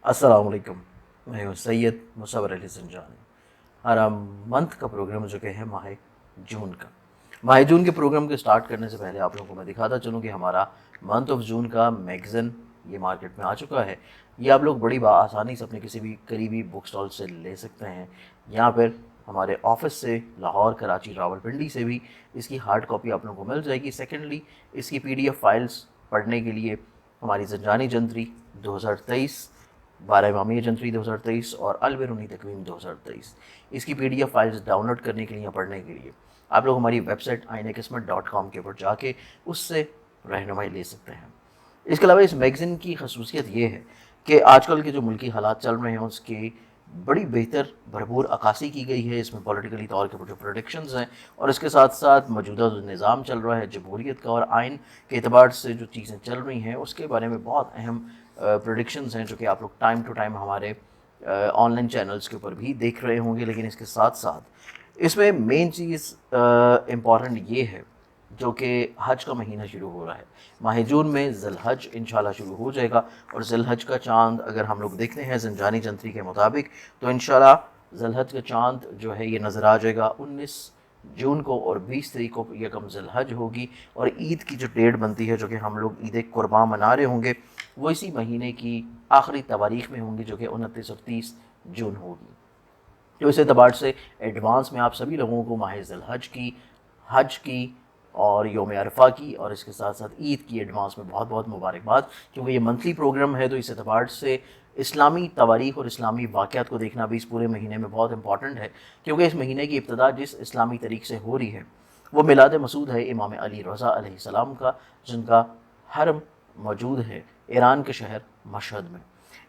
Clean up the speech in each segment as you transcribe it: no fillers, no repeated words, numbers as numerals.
अस्सलाम वालेकुम। मैं हूँ सैयद मुसव्वर अली ज़ंजानी। हमारा मंथ का प्रोग्राम जो कि है माह जून का। माह जून के प्रोग्राम के स्टार्ट करने से पहले आप लोगों को मैं दिखाता चलूँ कि हमारा मंथ ऑफ जून का मैगज़ीन ये मार्केट में आ चुका है। ये आप लोग बड़ी आसानी से अपने किसी भी करीबी बुक स्टॉल से ले सकते हैं। यहाँ पर हमारे ऑफिस से लाहौर, कराची, रावलपिंडी से भी इसकी हार्ड कॉपी आप लोगों को मिल जाएगी। सेकेंडली, इसकी PDF फाइल्स पढ़ने के लिए हमारी ज़ंजानी जंतरी 2023, 12 इमामी जंतरी 2023 और अलबरूनी तकवीम 2023, इसकी PDF फाइल्स डाउनलोड करने के लिए या पढ़ने के लिए आप लोग हमारी वेबसाइट ainekismat.com के ऊपर जाके उससे रहनुमाई ले सकते हैं। इसके अलावा इस मैगज़ीन की खसूसियत ये है कि आजकल के जो मुल्की हालात चल रहे हैं उसकी बड़ी बेहतर भरपूर अक्कासी की गई है। इसमें पॉलिटिकली तौर के जो प्रोडिक्शंस हैं और इसके साथ साथ मौजूदा जो निज़ाम चल रहा है जमहूरियत का और आइन के एतबार से जो चीज़ें चल रही हैं उसके बारे में बहुत अहम प्रोडिक्शंस हैं जो कि आप लोग टाइम टू टाइम हमारे ऑनलाइन चैनल्स के ऊपर भी देख रहे होंगे। लेकिन इसके साथ साथ इसमें मेन चीज़ इम्पॉर्टेंट ये है जो कि हज का महीना शुरू हो रहा है। माह जून में ज़िलहज इंशाल्लाह शुरू हो जाएगा और ज़िलहज का चाँद अगर हम लोग देखते हैं ज़ंजानी जंतरी के मुताबिक तो इंशाल्लाह ज़िलहज का चाँद जो है ये नज़र आ जाएगा 19 जून को और 20 तारीख को यकम ज़िलहज होगी। और ईद की जो डेट बनती है जो कि हम लोग ईद कुर्बान मना रहे होंगे वो इसी महीने की आखिरी तवारीख़ में होंगी जो कि 29 और 30 जून होगी। तो इस एतबार से एडवांस में आप सभी लोगों को माह ज़िलहज की, हज की और योम अरफा की और इसके साथ साथ ईद की एडवांस में बहुत बहुत मुबारकबाद। क्योंकि ये मंथली प्रोग्राम है तो इस एतबार से इस्लामी तवारीख़ और इस्लामी वाक़यात को देखना भी इस पूरे महीने में बहुत इंपॉर्टेंट है। क्योंकि इस महीने की इब्तदा जिस इस्लामी तरीक़ से हो रही है वो मिलाद मसूद है इमाम अली रज़ा अलैहिस्सलाम का, जिनका हरम मौजूद है ईरान के शहर मशहद में।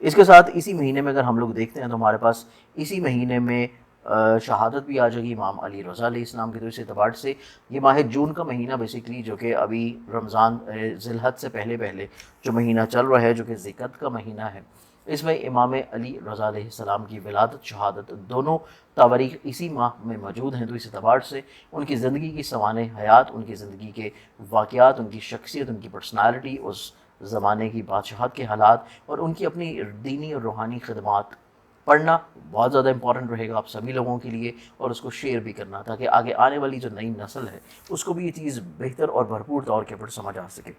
इसके साथ इसी महीने में अगर हम लोग देखते हैं तो हमारे पास इसी महीने में शहादत भी आ जाएगी इमाम अली रज़ा अलैहिस्सलाम की। तो इस एतबार से ये माह जून का महीना बेसिकली जो कि अभी रमज़ान ज़िलहज से पहले पहले जो महीना चल रहा है जो कि ज़िकत का महीना है, इसमें इमाम अली रज़ा अलैहिस्सलाम की विलादत शहादत दोनों तवारीख़ इसी माह में मौजूद हैं। तो इस एतबार से उनकी ज़िंदगी की सवाने हयात, उनकी ज़िंदगी के वाक़यात, उनकी शख्सियत, उनकी पर्सनालिटी, उस ज़माने की बादशाहत के हालात और उनकी अपनी दीनी और रूहानी खिदमात पढ़ना बहुत ज़्यादा इंपॉर्टेंट रहेगा आप सभी लोगों के लिए और उसको शेयर भी करना ताकि आगे आने वाली जो नई नस्ल है उसको भी ये चीज़ बेहतर और भरपूर तौर के ऊपर समझ आ सके।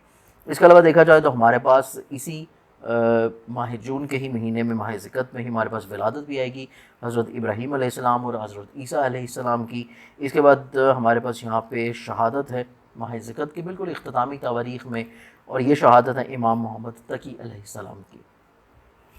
इसके अलावा देखा जाए तो हमारे पास इसी माह जून के ही महीने में माह ज़िकत में ही हमारे पास विलादत भी आएगी हज़रत इब्राहीम अलैहिस्सलाम और हज़रत ईसा अलैहिस्सलाम की। इसके बाद हमारे पास यहाँ पे शहादत है माह ज़िकत की बिल्कुल इख्तितामी तवारीख़ में और ये शहादत है इमाम मोहम्मद तकी अलैहिस्सलाम की।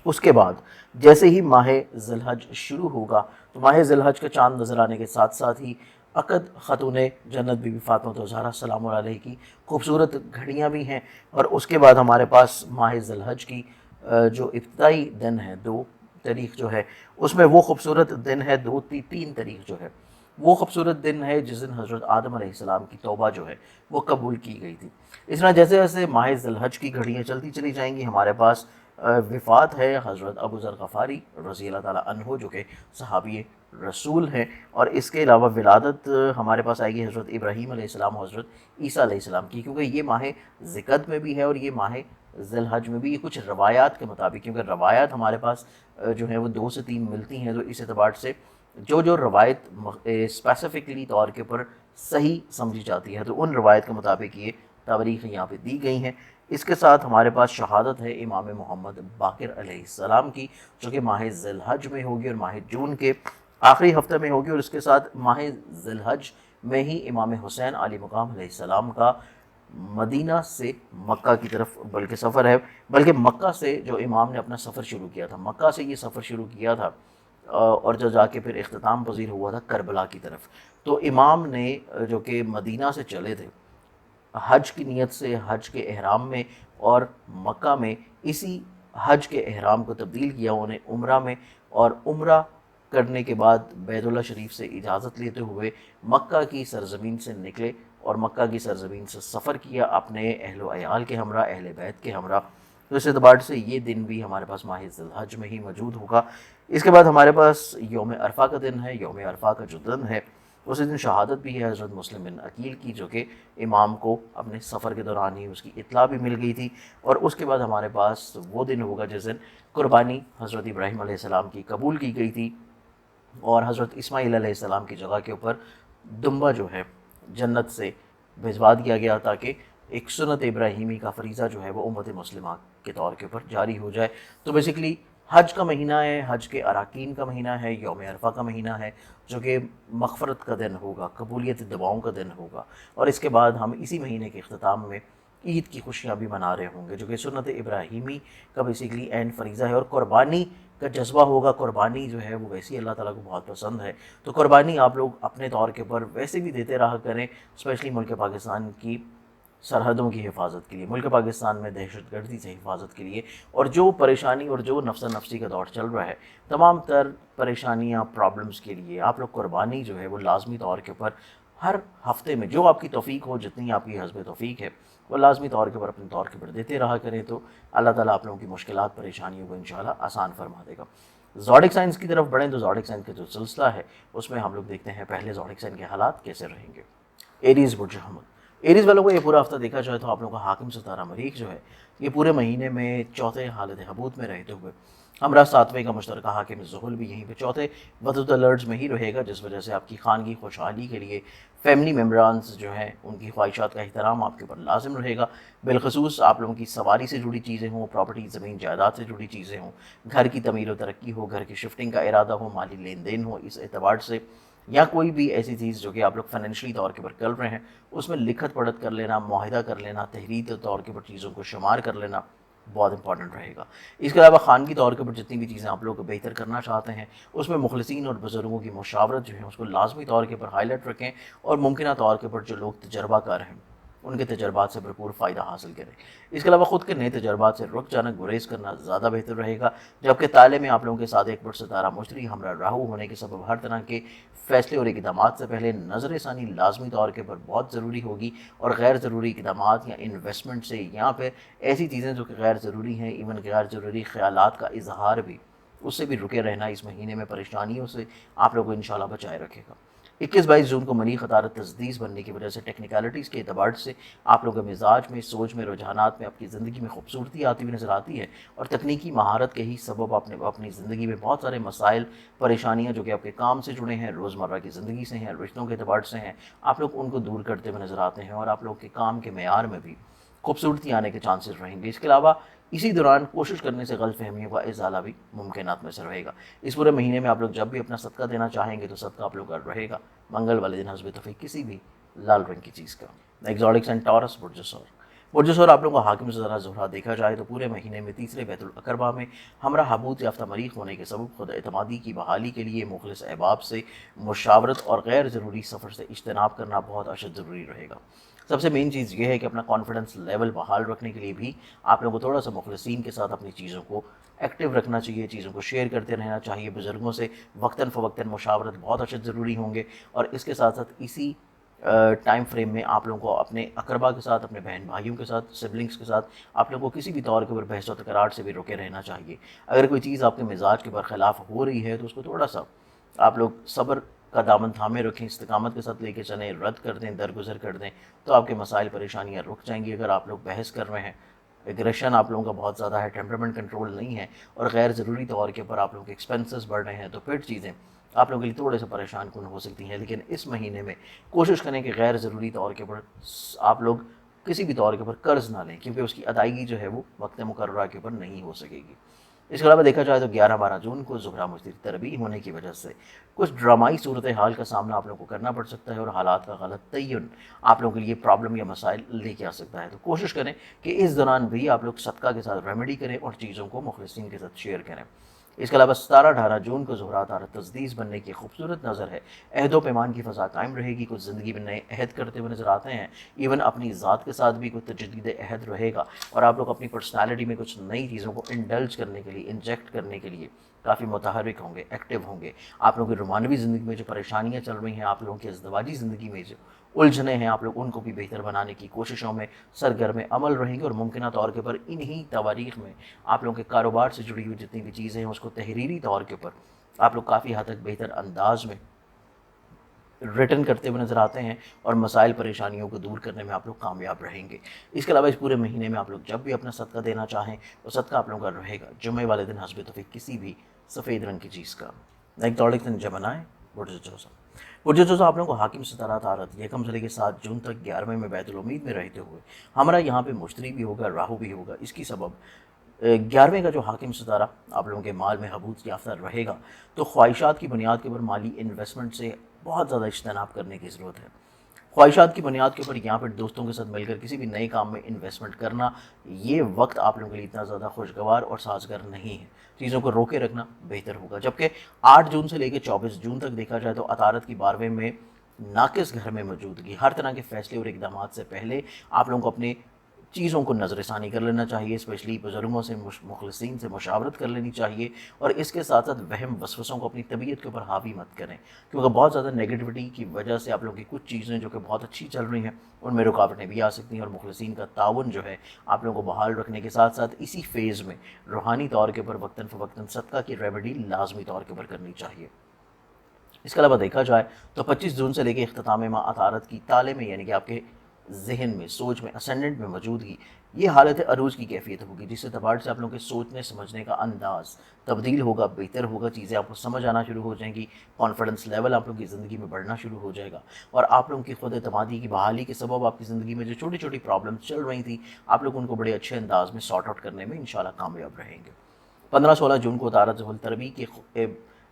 उसके बाद जैसे ही माह ज़िलहज शुरू होगा तो माह ज़िलहज का चाँद नज़र आने के साथ साथ ही अक़द ख़तून जन्नत बीबी फ़ातिमा ज़हरा सलाम अलैहा की खूबसूरत घड़ियाँ भी हैं। और उसके बाद हमारे पास माह ज़िलहज की जो इब्तिदाई दिन है 2 तारीख़ जो है उसमें वो खूबसूरत दिन है 3 तारीख़ जो है वो खूबसूरत दिन है जिस दिन हज़रत आदम अलैहिस्सलाम की तौबा जो है वो कबूल की गई थी। इस तरह जैसे जैसे माह ज़िलहज की घड़ियाँ चलती चली जाएंगी हमारे पास वफ़ात है हज़रत अबू ज़र ग़फ़ारी रज़ी अल्लाह ताला अन्हो जो कि सहाबी रसूल हैं। और इसके अलावा विलादत हमारे पास आएगी हज़रत इब्राहीम अलैहिस्सलाम और हज़रत ईसा अलैहिस्सलाम की, क्योंकि ये माह ज़िकत में भी है और ये माह ज़िलहज में भी। ये कुछ रवायात के मुताबिक, क्योंकि रवायात हमारे पास जो है वो 2 से 3 मिलती हैं, तो इस एतबार से जो रवायत स्पेसिफ़िकली तौर के ऊपर सही समझी जाती है तो उन रवायत के मुताबिक ये तारीख़ यहाँ पे दी गई हैं। इसके साथ हमारे पास शहादत है इमाम मोहम्मद बाक़िर अलैहिस्सलाम की जो कि माह ज़िलहज में होगी और माह जून के आखिरी हफ्ते में होगी। और इसके साथ माह ज़िलहज में ही इमाम हुसैन आली मकाम अलैहिस्सलाम का मदीना से मक्का की तरफ बल्कि सफ़र है, बल्कि मक्का से जो इमाम ने अपना सफ़र शुरू किया था, मक्का से ये सफ़र शुरू किया था और जो जाके फिर इख्तिताम पज़ीर हुआ था करबला की तरफ। तो इमाम ने जो कि मदीना से चले थे हज की नीयत से हज के एहराम में और मक्का में इसी हज के एहराम को तब्दील किया उन्हें उम्रा में। और उम्रा करने के बाद बैतुल्लाह शरीफ से इजाज़त लेते हुए मक्का की सरज़मीन से निकले और मक्का की सरज़मीन से सफ़र किया अपने अहलो अयाल के हमरा, अहले बैत के हमरा। तो इस एतबार से ये दिन भी हमारे पास माह ज़िलहज में ही मौजूद होगा। इसके बाद हमारे पास योम अरफा का दिन है। योम अरफा का जो दिन है اسی دن شہادت بھی ہے حضرت مسلم بن عقیل کی، جو کہ امام کو اپنے سفر کے دوران ہی اس کی اطلاع بھی مل گئی تھی. اور اس کے بعد ہمارے پاس وہ دن ہوگا جس دن قربانی حضرت ابراہیم علیہ السلام کی قبول کی گئی تھی، اور حضرت اسماعیل علیہ السلام کی جگہ کے اوپر دمبا جو ہے جنت سے بھجوا دیا گیا، تاکہ ایک سنت ابراہیمی کا فریضہ جو ہے وہ امت مسلمہ کے طور کے اوپر جاری ہو جائے. تو بیسیکلی حج کا مہینہ ہے، حج کے اراکین کا مہینہ ہے، یوم عرفہ کا مہینہ ہے، جو کہ مغفرت کا دن ہوگا، قبولیت دعاؤں کا دن ہوگا. اور اس کے بعد ہم اسی مہینے کے اختتام میں عید کی خوشیاں بھی منا رہے ہوں گے، جو کہ سنت ابراہیمی کا بیسیکلی اینڈ فریضہ ہے. اور قربانی کا جذبہ ہوگا. قربانی جو ہے وہ ویسے ہی اللہ تعالیٰ کو بہت پسند ہے، تو قربانی آپ لوگ اپنے طور کے اوپر ویسے بھی دیتے رہا کریں، اسپیشلی ملک پاکستان کی سرحدوں کی حفاظت کے لیے، ملک پاکستان میں دہشت گردی سے حفاظت کے لیے. اور جو پریشانی اور جو نفس نفسی کا دور چل رہا ہے، تمام تر پریشانیاں، پرابلمس کے لیے آپ لوگ قربانی جو ہے وہ لازمی طور کے اوپر ہر ہفتے میں جو آپ کی توفیق ہو، جتنی آپ کی حسب توفیق ہے، وہ لازمی طور کے اوپر اپنے طور کے اوپر دیتے رہا کریں. تو اللہ تعالیٰ آپ لوگوں کی مشکلات، پریشانیوں کو انشاءاللہ آسان فرما دے گا. زوڈک سائنس کی طرف بڑھیں تو زوڈک سائنس کا جو سلسلہ ہے اس میں ہم لوگ دیکھتے ہیں پہلے زوڈک سائن کے حالات کیسے رہیں گے. ایریز برج حمل. ایریز والوں کو یہ پورا ہفتہ دیکھا جائے تو آپ لوگوں کا حاکم ستارہ مریخ جو ہے یہ پورے مہینے میں چوتھے حالت حبوط میں رہتے ہوئے ہمراہ ساتویں کا مشترکہ حاکم زحل بھی یہیں پہ چوتھے وطد الرج میں ہی رہے گا، جس وجہ سے آپ کی خانگی خوشحالی کے لیے فیملی ممبرانس جو ہیں ان کی خواہشات کا احترام آپ کے اوپر لازم رہے گا. بالخصوص آپ لوگوں کی سواری سے جڑی چیزیں ہوں، پراپرٹی، زمین جائیداد سے جڑی چیزیں ہوں، گھر کی تعمیر و ترقی ہو، گھر کی شفٹنگ کا ارادہ ہو، مالی لین دین ہو، اس اعتبار سے یا کوئی بھی ایسی چیز جو کہ آپ لوگ فائنینشلی طور کے اوپر کر رہے ہیں اس میں لکھت پڑھت کر لینا، معاہدہ کر لینا، تحریری طور کے اوپر چیزوں کو شمار کر لینا بہت امپورٹنٹ رہے گا. اس کے علاوہ خانگی طور کے اوپر جتنی بھی چیزیں آپ لوگ بہتر کرنا چاہتے ہیں اس میں مخلصین اور بزرگوں کی مشاورت جو ہے اس کو لازمی طور کے اوپر ہائی لائٹ رکھیں، اور ممکنہ طور کے اوپر جو لوگ تجربہ کار ہیں ان کے تجربات سے بھرپور فائدہ حاصل کریں. اس کے علاوہ خود کے نئے تجربات سے رک جانا، گریز کرنا زیادہ بہتر رہے گا. جبکہ تالے میں آپ لوگوں کے ساتھ ایک برج ستارہ مشتری ہمراہ راہو ہونے کے سبب ہر طرح کے فیصلے اور اقدامات سے پہلے نظر ثانی لازمی طور کے اوپر بہت ضروری ہوگی، اور غیر ضروری اقدامات یا انویسٹمنٹ سے یا پھر ایسی چیزیں جو کہ غیر ضروری ہیں، ایون غیر ضروری خیالات کا اظہار بھی، اس سے بھی رکے رہنا اس مہینے میں پریشانیوں سے آپ لوگوں کو انشاءاللہ بچائے رکھے گا. 21-22 جون کو مریخ عطارد تسدیس بننے کی وجہ سے ٹیکنیکلٹیز کے اعتبار سے آپ لوگوں کے مزاج میں، سوچ میں، رجحانات میں، آپ کی زندگی میں خوبصورتی آتی ہوئی نظر آتی ہے، اور تکنیکی مہارت کے ہی سبب اپنی زندگی میں بہت سارے مسائل، پریشانیاں جو کہ آپ کے کام سے جڑے ہیں، روزمرہ کی زندگی سے ہیں، رشتوں کے اعتبار سے ہیں، آپ لوگ ان کو دور کرتے ہوئے نظر آتے ہیں، اور آپ لوگ کے کام کے معیار میں بھی خوبصورتی آنے کے چانسز رہیں گے. اس کے علاوہ اسی دوران کوشش کرنے سے غلط فہمیوں کا ازالہ بھی ممکنات میں سے رہے گا. اس پورے مہینے میں آپ لوگ جب بھی اپنا صدقہ دینا چاہیں گے تو صدقہ آپ لوگ کا رہے گا منگل والے دن حسب توفیق کسی بھی لال رنگ کی چیز کا. ایگزوٹک سائن ٹورس برج ثور. برج ثور آپ لوگوں کا حاکم ستارہ زہرہ دیکھا جائے تو پورے مہینے میں تیسرے بیت الاقربہ میں ہمراہ حبوط یافتہ مریخ ہونے کے سبب خود اعتمادی کی بحالی کے لیے مخلص احباب سے مشاورت اور غیر ضروری سفر سے اجتناب کرنا بہت اشد ضروری رہے گا. سب سے مین چیز یہ ہے کہ اپنا کانفیڈنس لیول بحال رکھنے کے لیے بھی آپ لوگوں کو تھوڑا سا مخلصین کے ساتھ اپنی چیزوں کو ایکٹیو رکھنا چاہیے، چیزوں کو شیئر کرتے رہنا چاہیے. بزرگوں سے وقتاً فوقتاً مشاورت بہت اشد ضروری ہوں گے. اور اس کے ساتھ ساتھ اسی ٹائم فریم میں آپ لوگوں کو اپنے اقربا کے ساتھ، اپنے بہن بھائیوں کے ساتھ، سبلنگس کے ساتھ آپ لوگوں کو کسی بھی طور کے اوپر بحث و تکرار سے بھی روکے رہنا چاہیے. اگر کوئی چیز آپ کے مزاج کے برخلاف ہو رہی ہے تو اس کو تھوڑا سا آپ لوگ صبر کا دامن تھامے رکھیں، استقامت کے ساتھ لے کے چلیں، رد کر دیں، درگزر کر دیں، تو آپ کے مسائل، پریشانیاں رک جائیں گی. اگر آپ لوگ بحث کر رہے ہیں، ایگریشن آپ لوگوں کا بہت زیادہ ہے، ٹیمپرامنٹ کنٹرول نہیں ہے، اور غیر ضروری طور کے اوپر آپ لوگوں کے ایکسپینسز بڑھ رہے ہیں، تو پھر چیزیں آپ لوگوں کے لیے تھوڑے سے پریشان کن ہو سکتی ہیں. لیکن اس مہینے میں کوشش کریں کہ غیر ضروری طور کے اوپر آپ لوگ کسی بھی طور کے اوپر قرض نہ لیں، کیونکہ اس کی ادائیگی جو ہے وہ وقت مقررہ کے اوپر نہیں ہو سکے گی. اس کے علاوہ دیکھا جائے تو 11-12 جون کو زہرہ مشتری تربیع ہونے کی وجہ سے کچھ ڈرامائی صورتحال کا سامنا آپ لوگوں کو کرنا پڑ سکتا ہے، اور حالات کا غلط تعین آپ لوگوں کے لیے پرابلم یا مسائل لے کے آ سکتا ہے. تو کوشش کریں کہ اس دوران بھی آپ لوگ صدقہ کے ساتھ ریمیڈی کریں اور چیزوں کو مخلصین کے ساتھ شیئر کریں. اس کے علاوہ 17-18 جون کو زہرہ عطارد تسدیس بننے کی خوبصورت نظر ہے. عہد و پیمان کی فضا قائم رہے گی. کچھ زندگی میں نئے عہد کرتے ہوئے نظر آتے ہیں. ایون اپنی ذات کے ساتھ بھی کچھ تجدید عہد رہے گا، اور آپ لوگ اپنی پرسنالٹی میں کچھ نئی چیزوں کو انڈلج کرنے کے لیے، انجیکٹ کرنے کے لیے کافی متحرک ہوں گے، ایکٹیو ہوں گے. آپ لوگوں کی رومانوی زندگی میں جو پریشانیاں چل رہی ہیں، آپ لوگوں کی ازدواجی زندگی میں جو الجھنے ہیں، آپ لوگ ان کو بھی بہتر بنانے کی کوششوں میں سرگرم عمل رہیں گے. اور ممکنہ طور کے اوپر انہی تواریخ میں آپ لوگوں کے کاروبار سے جڑی ہوئی جتنی بھی چیزیں ہیں اس کو تحریری طور کے اوپر آپ لوگ کافی حد تک بہتر انداز میں ریٹرن کرتے ہوئے نظر آتے ہیں اور مسائل پریشانیوں کو دور کرنے میں آپ لوگ کامیاب رہیں گے۔ اس کے علاوہ اس پورے مہینے میں آپ لوگ جب بھی اپنا صدقہ دینا چاہیں تو صدقہ آپ لوگوں کا رہے گا جمعے والے دن حسب توفیق کسی بھی سفید رنگ کی چیز کا۔ ایک دوڑک دن جمنائے برج آپ لوگوں کو حاکم ستارہ عطارت یکم سے لے کے 7 جون تک 11ویں میں بیت الامید میں رہتے ہوئے ہمارا یہاں پہ مشتری بھی ہوگا، راہو بھی ہوگا۔ اس کی سبب 11ویں کا جو حاکم ستارہ آپ لوگوں کے مال میں حبوط یافتہ رہے گا، تو خواہشات کی بنیاد کے اوپر مالی انویسٹمنٹ سے بہت زیادہ اجتناب کرنے کی ضرورت ہے۔ خواہشات کی بنیاد کے اوپر یہاں پر دوستوں کے ساتھ مل کر کسی بھی نئے کام میں انویسٹمنٹ کرنا، یہ وقت آپ لوگوں کے لیے اتنا زیادہ خوشگوار اور سازگار نہیں ہے، چیزوں کو روکے رکھنا بہتر ہوگا۔ جبکہ 8 جون سے لے کے 24 جون تک دیکھا جائے تو عطارد کی 12ویں میں ناقص گھر میں موجودگی ہر طرح کے فیصلے اور اقدامات سے پہلے آپ لوگوں کو اپنے چیزوں کو نظر ثانی کر لینا چاہیے، اسپیشلی بزرگوں سے مخلصین سے مشاورت کر لینی چاہیے، اور اس کے ساتھ ساتھ وہم وسوسوں کو اپنی طبیعت کے اوپر حاوی مت کریں، کیونکہ بہت زیادہ نیگیٹیوٹی کی وجہ سے آپ لوگوں کی کچھ چیزیں جو کہ بہت اچھی چل رہی ہیں ان میں رکاوٹیں بھی آ سکتی ہیں، اور مخلصین کا تعاون جو ہے آپ لوگوں کو بحال رکھنے کے ساتھ ساتھ اسی فیز میں روحانی طور کے اوپر وقتاً فوقتاً صدقہ کی ریمیڈی لازمی طور کے اوپر کرنی چاہیے۔ اس کے علاوہ دیکھا جائے تو 25 جون سے لے کے اختتام ماہ عطارد کی تالے میں یعنی کہ آپ کے ذہن میں، سوچ میں، اسینڈنٹ میں موجودگی، یہ حالت عروج کی کیفیت ہوگی، جس سے اعتبار سے آپ لوگوں کے سوچنے سمجھنے کا انداز تبدیل ہوگا، بہتر ہوگا، چیزیں آپ کو سمجھ آنا شروع ہو جائیں گی، کانفیڈنس لیول آپ لوگوں کی زندگی میں بڑھنا شروع ہو جائے گا، اور آپ لوگوں کی خود اعتمادی کی بحالی کے سبب آپ کی زندگی میں جو چھوٹی چھوٹی پرابلمس چل رہی تھیں آپ لوگ ان کو بڑے اچھے انداز میں سارٹ آؤٹ کرنے میں انشاءاللہ کامیاب رہیں گے۔ 15-16 جون کو عطارد ذوال تربی کے